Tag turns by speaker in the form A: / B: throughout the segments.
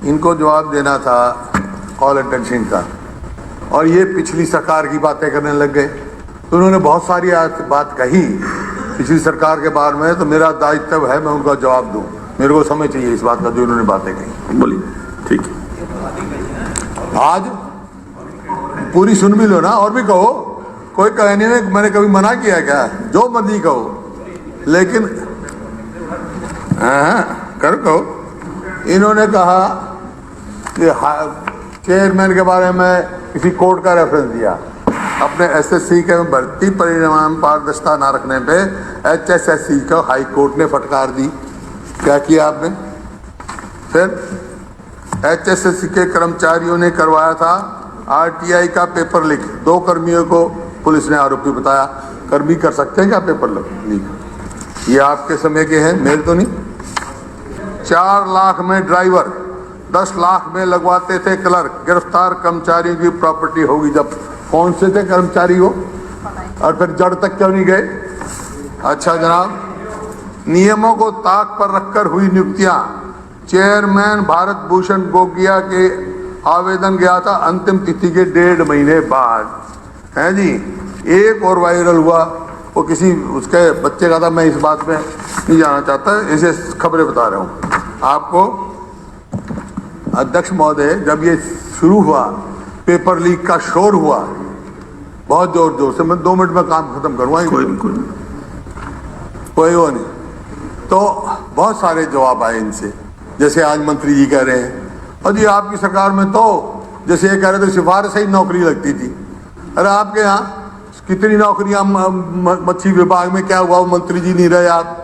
A: इनको जवाब देना था कॉल अटेंशन का, और ये पिछली सरकार की बातें करने लग गए। तो उन्होंने बहुत सारी बात कही पिछली सरकार के बारे में, तो मेरा दायित्व है मैं उनका जवाब दूं। मेरे को समय चाहिए इस बात का जो उन्होंने बातें कही।
B: बोलिए। ठीक है,
A: आज पूरी सुन भी लो ना, और भी कहो, कोई कहने में मैंने कभी मना किया क्या? जो मर्जी कहो, लेकिन कर कहो। इन्होंने कहा कि चेयरमैन के बारे में किसी कोर्ट का रेफरेंस दिया, अपने एसएससी के भर्ती परिणाम पारदर्शिता न रखने पे एचएसएससी को हाई कोर्ट ने फटकार दी। क्या किया आपने? फिर एचएसएससी के कर्मचारियों ने करवाया था आरटीआई का पेपर लीक। 2 कर्मियों को पुलिस ने आरोपी बताया। कर्मी कर सकते हैं क्या पेपर लीक? ये आपके समय के हैं, मेरे तो नहीं। 4 लाख में ड्राइवर, 10 लाख में लगवाते थे क्लर्क। गिरफ्तार कर्मचारियों की प्रॉपर्टी होगी जब। कौन से थे कर्मचारी वो, और फिर जड़ तक क्यों नहीं गए? अच्छा जनाब, नियमों को ताक पर रखकर हुई नियुक्तियां। चेयरमैन भारत भूषण गोगिया के आवेदन गया था अंतिम तिथि के 1.5 महीने बाद। है जी, एक और वायरल हुआ, वो किसी उसके बच्चे का था। मैं इस बात में नहीं जाना चाहता, ऐसे खबरें बता रहा हूँ आपको। अध्यक्ष महोदय, जब ये शुरू हुआ, पेपर लीक का शोर हुआ बहुत जोर जोर से, मैं 2 मिनट में काम खत्म करूँगा। कोई वो नहीं, तो बहुत सारे जवाब आए इनसे, जैसे आज मंत्री जी कह रहे हैं, और जी आपकी सरकार में तो जैसे ये कह रहे थे सिफारिश ही नौकरी लगती थी। अरे आपके यहाँ कितनी नौकरियां मच्छी विभाग में क्या हुआ? वो मंत्री जी नहीं रहे आप,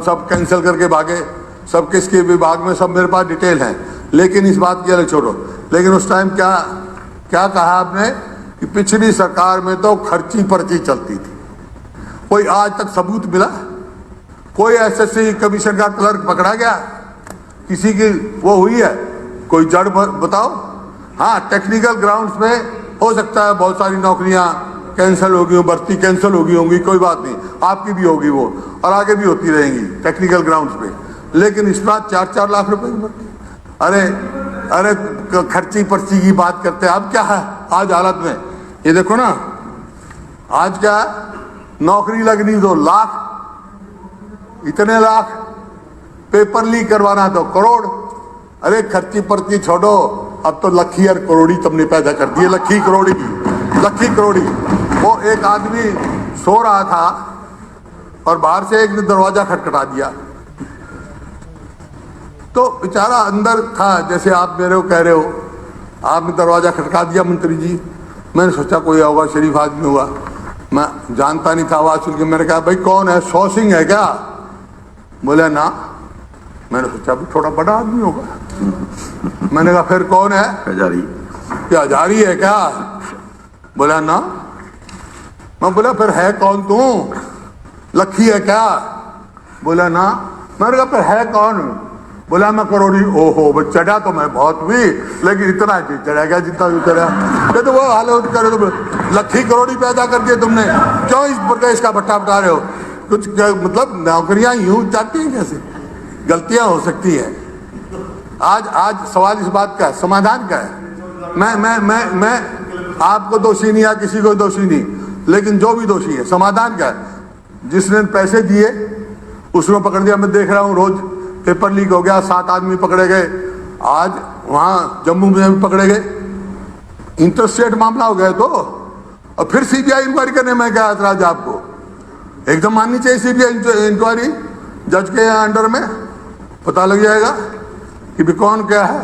A: सब कैंसिल करके भागे। सब किसके विभाग में, सब मेरे पास डिटेल है। लेकिन इस बात की अलग छोड़ो। लेकिन उस टाइम क्या कहा आपने कि पिछली सरकार में तो खर्ची पर्ची चलती थी। कोई आज तक सबूत मिला? कोई एसएससी कमीशन का क्लर्क पकड़ा गया? किसी की वो हुई है? कोई जड़ बताओ। हाँ, टेक्निकल ग्राउंड्स में हो सकता है बहुत सारी नौकरियां कैंसिल होगी, भर्ती कैंसिल होगी, कोई बात नहीं, आपकी भी होगी वो, और आगे भी होती रहेंगी टेक्निकल ग्राउंड्स पे। लेकिन इस बार 4-4 लाख रुपए की भर्ती। अरे खर्ची पर्ची की बात करते हैं। अब क्या है आज हालत में? ये देखो ना, आज क्या नौकरी लगनी 2 लाख, इतने लाख, पेपर लीक करवाना तो करोड़। अरे खर्ची पर्ची छोड़ो, अब तो लखी और करोड़ी तुमने पैदा कर दिए। लखी करोड़ी। वो एक आदमी सो रहा था और बाहर से एक ने दरवाजा खटखटा दिया, तो बेचारा अंदर था, जैसे आप मेरे को कह रहे हो, आपने दरवाजा खटका दिया मंत्री जी। मैंने सोचा कोई होगा, शरीफ आदमी हुआ, मैं जानता नहीं था। आवाज सुन के मैंने कहा भाई कौन है, सौ सिंह है क्या? बोले ना। मैंने सोचा भी थोड़ा बड़ा आदमी होगा। मैंने कहा फिर कौन है? हजारी है क्या? बोला ना। मैं बोला फिर है कौन तू? लखी है क्या? बोला ना। मैंने कहा फिर है कौन? बोला मैं करोड़ी। ओहो, चढ़ा तो मैं बहुत हुई, लेकिन इतना नहीं चढ़ा गया जितना तू चढ़ा। तो वो हालत करे तो लखी करोड़ी पैदा कर दिए तुमने, क्यों इस प्रदेश का भट्टा बटा रहे हो? कुछ मतलब नौकरियां यूं जाती हैं कैसे? गलतियां हो सकती है। आज सवाल इस बात का है, समाधान का है। मैं आपको दोषी नहीं या किसी को दोषी नहीं, लेकिन जो भी दोषी है समाधान का है। जिसने पैसे दिए उसने पकड़ दिया। मैं देख रहा हूँ रोज पेपर लीक हो गया, 7 आदमी पकड़े गए। आज वहाँ जम्मू में भी पकड़े गए। इंटरस्टेट मामला हो गया तो, और फिर सीबीआई इंक्वायरी करने में क्या ऐतराज आपको? एकदम माननी चाहिए सीबीआई इंक्वायरी। जज के अंडर में पता लग जाएगा कि भी कौन क्या है।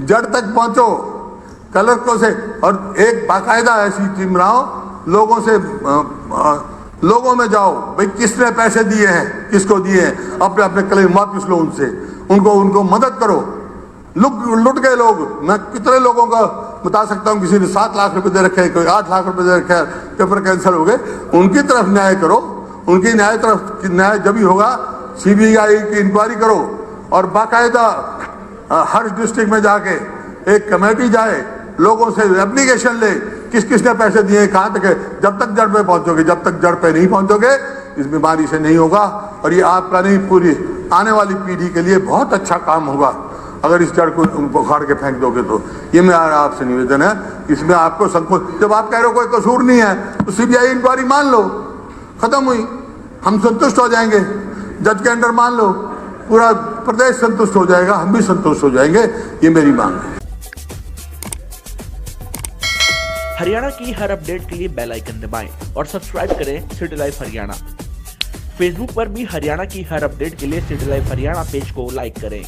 A: जड़ तक पहुंचो क्लर्कों से, और एक बाकायदा ऐसी टीम बनाओ, लोगों में जाओ, भाई किसने पैसे दिए हैं, किसको दिए हैं, अपने अपने क्लेम वापस लो उनसे, उनको मदद करो। लुट गए लोग। मैं कितने लोगों का बता सकता हूँ, किसी ने 7 लाख रुपए दे रखे हैं, कोई 8 लाख रुपए दे रखे हैं, पेपर कैंसिल हो गए। उनकी तरफ न्याय करो। उनकी न्याय जब ही होगा, सीबीआई की इंक्वायरी करो, और बाकायदा हर डिस्ट्रिक्ट में जाके एक कमेटी जाए, लोगों से एप्लीकेशन ले, किस किसने पैसे दिए, कहाँ तक है। जब तक जड़ पे पहुंचोगे, जब तक जड़ पे नहीं पहुंचोगे, इस बीमारी से नहीं होगा। और ये आपका नहीं, पूरी आने वाली पीढ़ी के लिए बहुत अच्छा काम होगा। अगर इस जड़ को उखाड़ के फेंक दोगे तो। ये मेरा आपसे निवेदन है, इसमें आपको संकोच। जब आप कह रहे हो कोई कसूर नहीं है तो सीबीआई इंक्वायरी मान लो, खत्म हुई, हम संतुष्ट हो जाएंगे। जज के अंडर मान लो, पूरा प्रदेश संतुष्ट हो जाएगा, हम भी संतुष्ट हो जाएंगे। ये मेरी मांग है।
B: हरियाणा की हर अपडेट के लिए बेल आइकन दबाएं और सब्सक्राइब करें सिटी लाइव हरियाणा। फेसबुक पर भी हरियाणा की हर अपडेट के लिए सिटी लाइव हरियाणा पेज को लाइक करें।